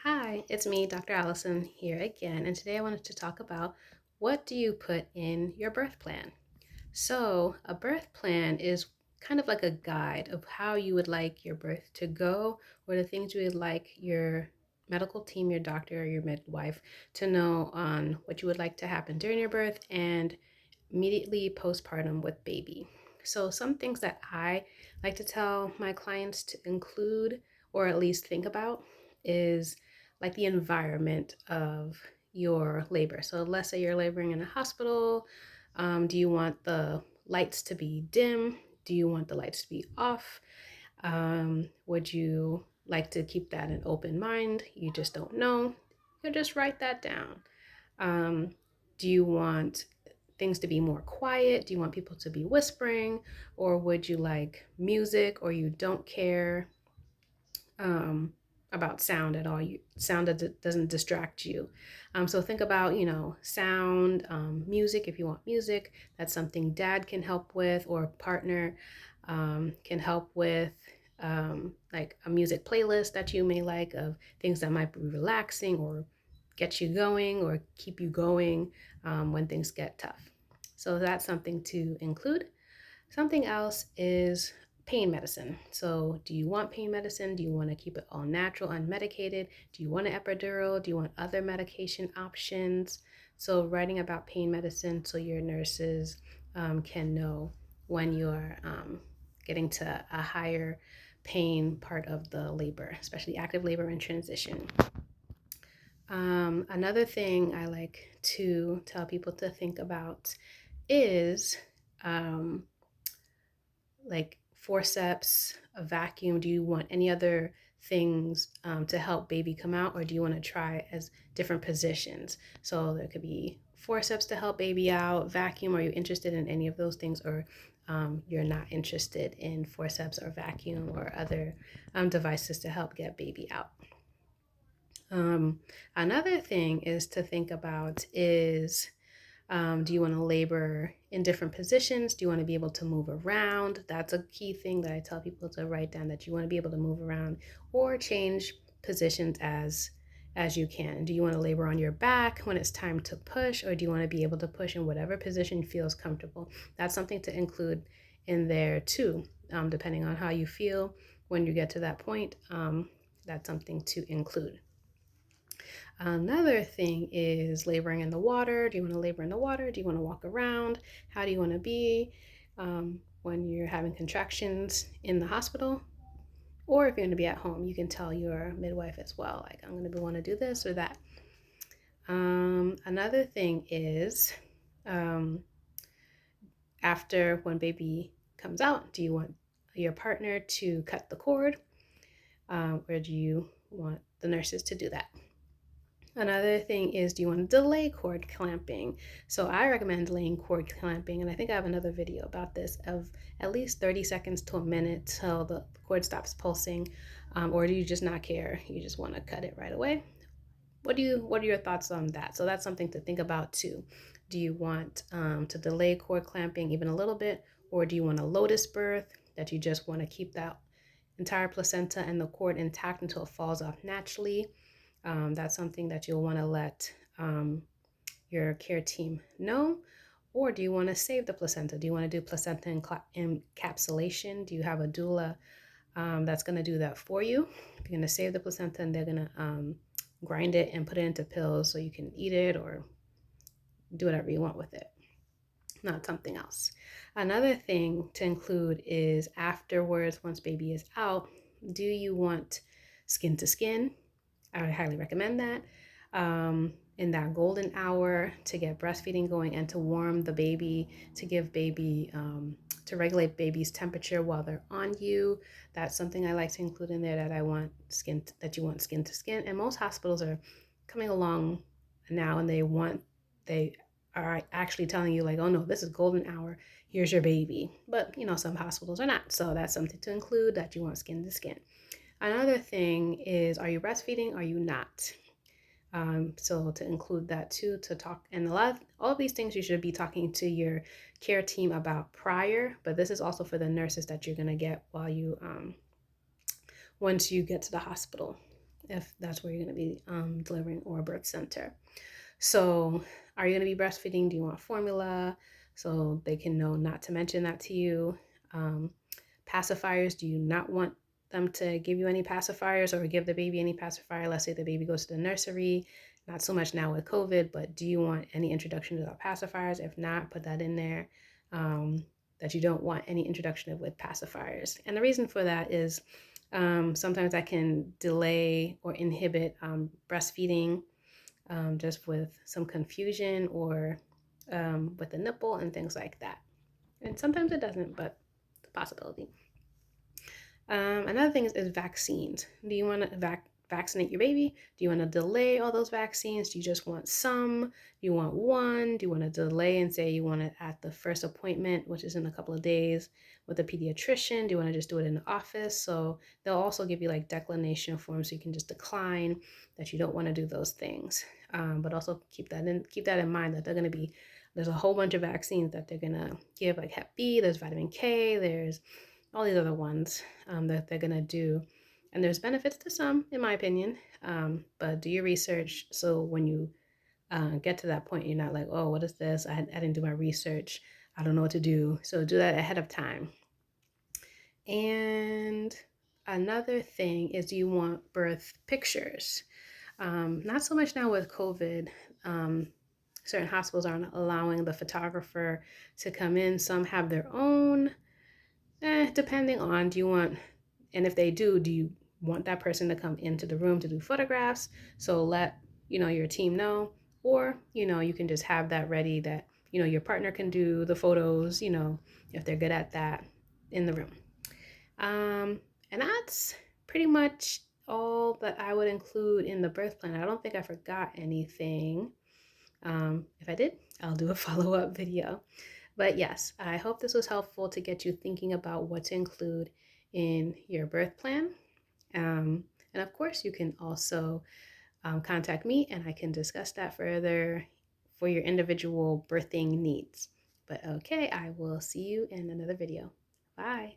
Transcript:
Hi, it's me, Dr. Allison, here again, and today I wanted to talk about what do you put in your birth plan? So, a birth plan is kind of like a guide of how you would like your birth to go, or the things you would like your medical team, your doctor, or your midwife to know on what you would like to happen during your birth and immediately postpartum with baby. So, some things that I like to tell my clients to include or at least think about is like the environment of your labor. So, let's say you're laboring in a hospital. Do you want the lights to be dim? Do you want the lights to be off? Would you like to keep that an open mind? You just don't know. You just write that down. Um, do you want things to be more quiet? Do you want people to be whispering? Or would you like music or you don't care um, about sound at all? Sound that doesn't distract you. So think about, sound, music. If you want music, that's something dad can help with or partner can help with. Like a music playlist that you may like of things that might be relaxing or get you going or keep you going when things get tough. So that's something to include. Something else is pain medicine. So, do you want pain medicine? Do you want to keep it all natural, unmedicated? Do you want an epidural? Do you want other medication options? So, writing about pain medicine so your nurses can know when you're getting to a higher pain part of the labor, especially active labor and transition. Another thing I like to tell people to think about is um, like forceps, a vacuum? Do you want any other things to help baby come out, or do you want to try as different positions? So there could be forceps to help baby out, vacuum. Are you interested in any of those things, or you're not interested in forceps or vacuum or other devices to help get baby out? Another thing is to think about is do you want to labor in different positions? Do you want to be able to move around? That's a key thing that I tell people to write down, that you want to be able to move around or change positions as you can. Do you want to labor on your back when it's time to push, or do you want to be able to push in whatever position feels comfortable? That's something to include in there too, depending on how you feel when you get to that point. That's something to include. Another thing is laboring in the water. Do you want to labor in the water? Do you want to walk around? How do you want to be when you're having contractions in the hospital? Or if you're going to be at home, you can tell your midwife as well, like, I'm going to want to do this or that. Another thing is um, after when baby comes out, do you want your partner to cut the cord? Or do you want the nurses to do that? Another thing is, do you want to delay cord clamping? So I recommend delaying cord clamping, and I think I have another video about this, of at least 30 seconds to a minute till the cord stops pulsing. Or do you just not care? You just want to cut it right away? What are your thoughts on that? So that's something to think about too. Do you want to delay cord clamping even a little bit, or do you want a lotus birth that you just want to keep that entire placenta and the cord intact until it falls off naturally? That's something that you'll want to let your care team know. Or do you want to save the placenta? Do you want to do placenta encapsulation? Do you have a doula that's going to do that for you? If you're going to save the placenta, and they're going to grind it and put it into pills so you can eat it or do whatever you want with it, not something else. Another thing to include is afterwards, once baby is out, do you want skin to skin? I would highly recommend that. In that golden hour to get breastfeeding going and to warm the baby, to give baby, to regulate baby's temperature while they're on you. That's something I like to include in there, that that you want skin to skin. And most hospitals are coming along now, and they are actually telling you like, oh no, this is golden hour. Here's your baby. But some hospitals are not. So that's something to include, that you want skin to skin. Another thing is, are you breastfeeding? Are you not? So to include that too, to talk, and all of these things you should be talking to your care team about prior, but this is also for the nurses that you're going to get while you, once you get to the hospital. if that's where you're going to be delivering, or a birth center. So, are you going to be breastfeeding? Do you want formula? So they can know not to mention that to you. Um, Pacifiers, do you not want them to give you any pacifiers or give the baby any pacifier? Let's say the baby goes to the nursery, not so much now with COVID, but do you want any introduction to the pacifiers? If not, put that in there, that you don't want any introduction with pacifiers. And the reason for that is sometimes that can delay or inhibit breastfeeding, just with some confusion, or with the nipple and things like that. And sometimes it doesn't, but it's a possibility. Another thing is vaccines. Do you want to vaccinate your baby? Do you want to delay all those vaccines? Do you just want some? Do you want one? Do you want to delay and say you want it at the first appointment, which is in a couple of days, with a pediatrician? Do you want to just do it in the office? So they'll also give you like declination forms, so you can just decline that you don't want to do those things. But also keep that in mind, that there's a whole bunch of vaccines that they're gonna give, like Hep B, there's vitamin K, there's all these other ones that they're gonna do. And there's benefits to some, in my opinion, but do your research, so when you get to that point, you're not like, oh, what is this? I didn't do my research. I don't know what to do. So do that ahead of time. And another thing is, do you want birth pictures? Not so much now with COVID. Certain hospitals aren't allowing the photographer to come in. Some have their own. Depending on, and if they do you want that person to come into the room to do photographs? So let your team know, or you can just have that ready, that your partner can do the photos, if they're good at that, in the room. And that's pretty much all that I would include in the birth plan. I don't think I forgot anything. If I did, I'll do a follow-up video. But yes, I hope this was helpful to get you thinking about what to include in your birth plan. And of course, you can also contact me, and I can discuss that further for your individual birthing needs. But okay, I will see you in another video. Bye.